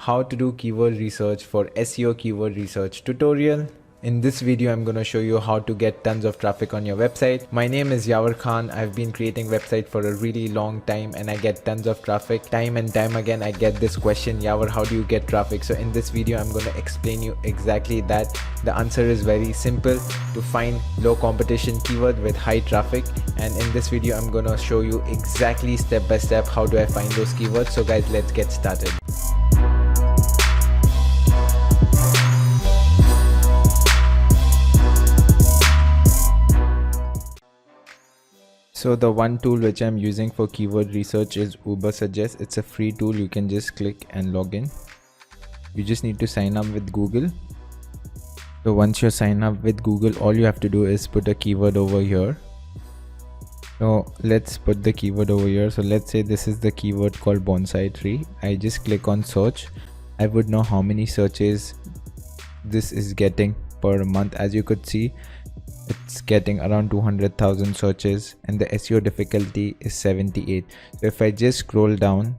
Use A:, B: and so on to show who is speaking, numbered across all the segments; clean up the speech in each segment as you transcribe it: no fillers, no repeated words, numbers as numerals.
A: how to do keyword research for SEO keyword research tutorial. In this video, I'm going to show you how to get tons of traffic on your website. My name is Yavar Khan. I've been creating websites for a really long time and I get tons of traffic. Time and time again, I get this question, Yavar, how do you get traffic? So in this video, I'm going to explain you exactly that. The answer is very simple: to find low competition keyword with high traffic. And in this video, I'm going to show you exactly step by step how do I find those keywords. So guys, let's get started. So the one tool which I'm using for keyword research is Ubersuggest. It's a free tool. You can just click and log in. You just need to sign up with Google. So once you're signed up with Google, all you have to do is put a keyword over here. So let's put the keyword over here. So let's say this is the keyword called bonsai tree. I just click on search. I would know how many searches this is getting per month. As you could see, it's getting around 200,000 searches and the SEO difficulty is 78. So if I just scroll down,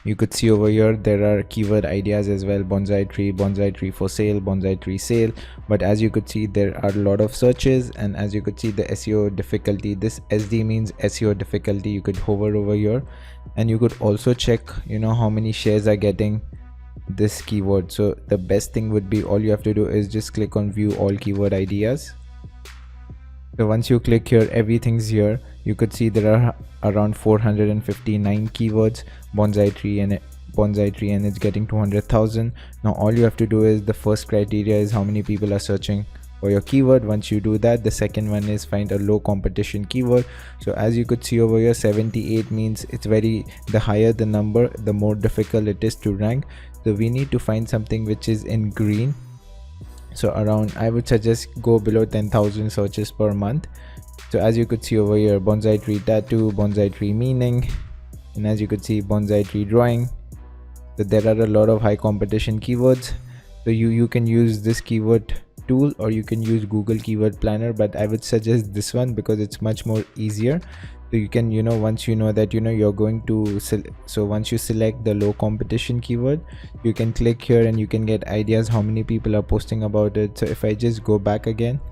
A: you could see over here there are keyword ideas as well: bonsai tree for sale, bonsai tree sale. But as you could see, there are a lot of searches, and as you could see, the SEO difficulty, this SD means SEO difficulty. You could hover over here and you could also check how many shares are getting this keyword. So the best thing would be, all you have to do is just click on view all keyword ideas. So once you click here, everything's here. You could see there are around 459 keywords bonsai tree and it's getting 200,000. Now all you have to do is, the first criteria is how many people are searching for your keyword. Once you do that, the second one is find a low competition keyword. So as you could see over here, 78 means it's the higher the number, the more difficult it is to rank. So we need to find something which is in green. So around, I would suggest go below 10,000 searches per month. So as you could see over here, bonsai tree tattoo, bonsai tree meaning, and as you could see, bonsai tree drawing. So there are a lot of high competition keywords. So you can use this keyword tool or you can use Google Keyword Planner, but I would suggest this one because it's much more easier. So you can, once you know that you're going to so once you select the low competition keyword, you can click here and you can get ideas how many people are posting about it. So if I just go back again,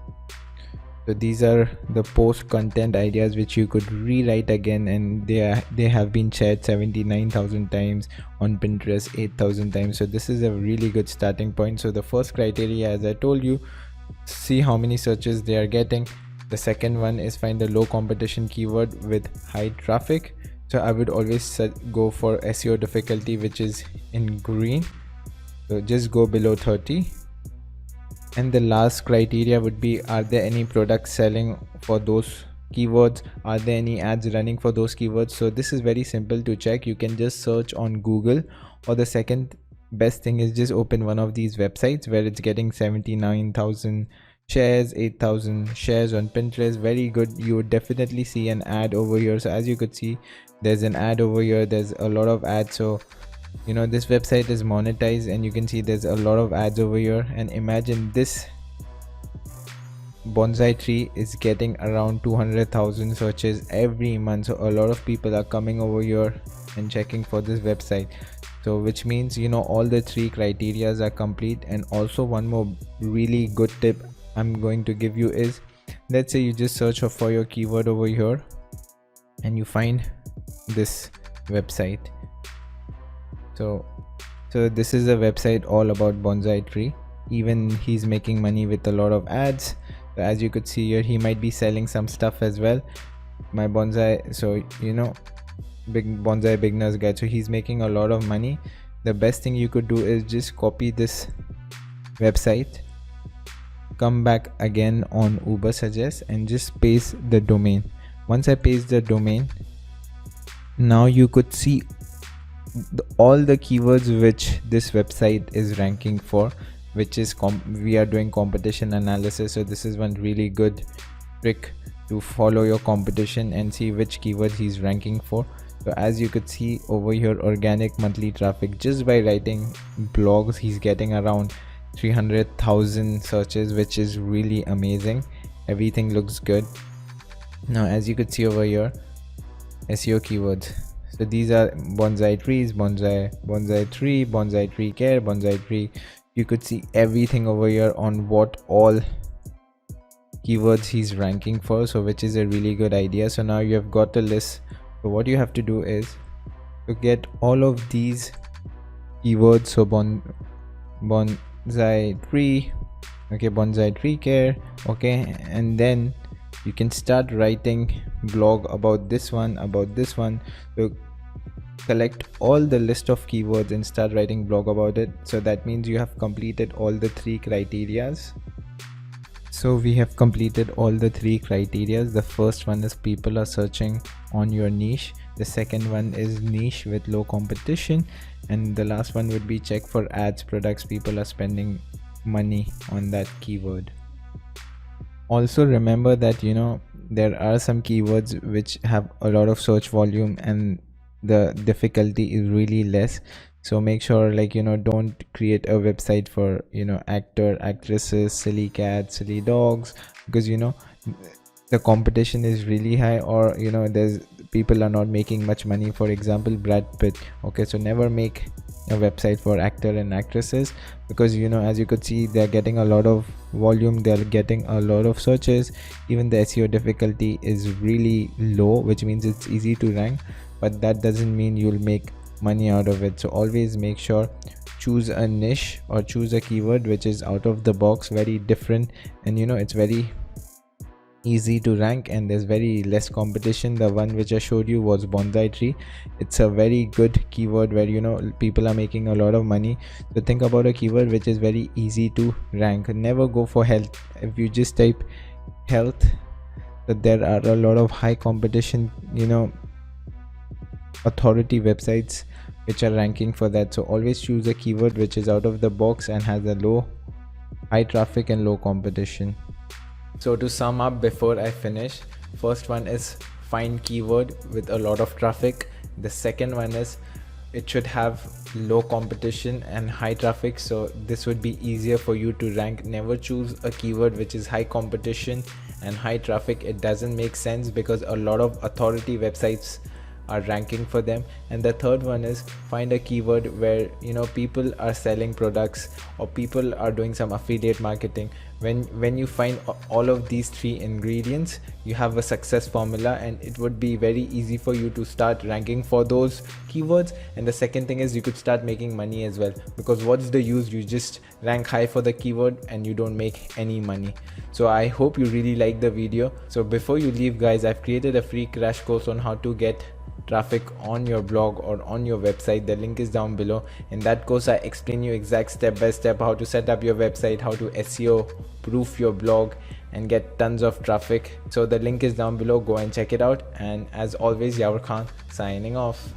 A: so these are the post content ideas which you could rewrite again, and they have been shared 79,000 times, on Pinterest 8,000 times. So this is a really good starting point. So the first criteria, as I told you, see how many searches they are getting. The second one is find the low competition keyword with high traffic. So I would always go for SEO difficulty, which is in green. So just go below 30. And the last criteria would be, are there any products selling for those keywords? Are there any ads running for those keywords? So this is very simple to check. You can just search on Google, or the second best thing is just open one of these websites where it's getting 79,000 shares, 8,000 shares on Pinterest. Very good. You would definitely see an ad over here. So as you could see, there's an ad over here. There's a lot of ads. So this website is monetized and you can see there's a lot of ads over here. And imagine this bonsai tree is getting around 200,000 searches every month. So a lot of people are coming over here and checking for this website. So which means all the three criterias are complete. And also one more really good tip I'm going to give you is, let's say you just search for your keyword over here and you find this website. So this is a website all about bonsai tree. Even he's making money with a lot of ads. So as you could see here, he might be selling some stuff as well. My bonsai, so big bonsai beginners guide. So he's making a lot of money. The best thing you could do is just copy this website, come back again on Ubersuggest and just paste the domain. Once I paste the domain, now you could see all the keywords which this website is ranking for, which is we are doing competition analysis. So this is one really good trick to follow your competition and see which keyword he's ranking for. So as you could see over here, organic monthly traffic, just by writing blogs, he's getting around 300,000 searches, which is really amazing. Everything looks good. Now as you could see over here, SEO keywords, So these are bonsai trees, bonsai tree care, bonsai tree. You could see everything over here on what all keywords he's ranking for, so which is a really good idea. So now you have got a list. So what you have to do is to get all of these keywords. So bonsai tree, okay, bonsai tree care, okay, and then you can start writing blog about this one, so collect all the list of keywords and start writing blog about it. So that means you have completed all the three criterias. So we have completed all the three criterias. The first one is people are searching on your niche. The second one is niche with low competition, and the last one would be check for ads products. People are spending money on that keyword. Also remember that there are some keywords which have a lot of search volume and the difficulty is really less. So make sure don't create a website for actor, actresses, silly cats, silly dogs, because the competition is really high, or there's people are not making much money. For example, Brad Pitt. Okay, so never make a website for actor and actresses, because as you could see, they're getting a lot of volume, they're getting a lot of searches. Even the SEO difficulty is really low, which means it's easy to rank, but that doesn't mean you'll make money out of it. So always make sure choose a niche or choose a keyword which is out of the box, very different, and it's very easy to rank and there's very less competition. The one which I showed you was bonsai tree. It's a very good keyword where people are making a lot of money. So think about a keyword which is very easy to rank. Never go for health. If you just type health, that there are a lot of high competition authority websites which are ranking for that. So always choose a keyword which is out of the box and has a high traffic and low competition. So to sum up before I finish, first one is find keyword with a lot of traffic. The second one is it should have low competition and high traffic, so this would be easier for you to rank. Never choose a keyword which is high competition and high traffic. It doesn't make sense because a lot of authority websites are ranking for them. And the third one is find a keyword where people are selling products or people are doing some affiliate marketing. When you find all of these three ingredients, you have a success formula, and it would be very easy for you to start ranking for those keywords. And the second thing is you could start making money as well, because what's the use? You just rank high for the keyword and you don't make any money. So I hope you really like the video. So before you leave guys, I've created a free crash course on how to get traffic on your blog or on your website. The link is down below. In that course I explain you exact step by step how to set up your website, how to SEO proof your blog and get tons of traffic. So the link is down below, go and check it out. And as always, Yavar Khan signing off.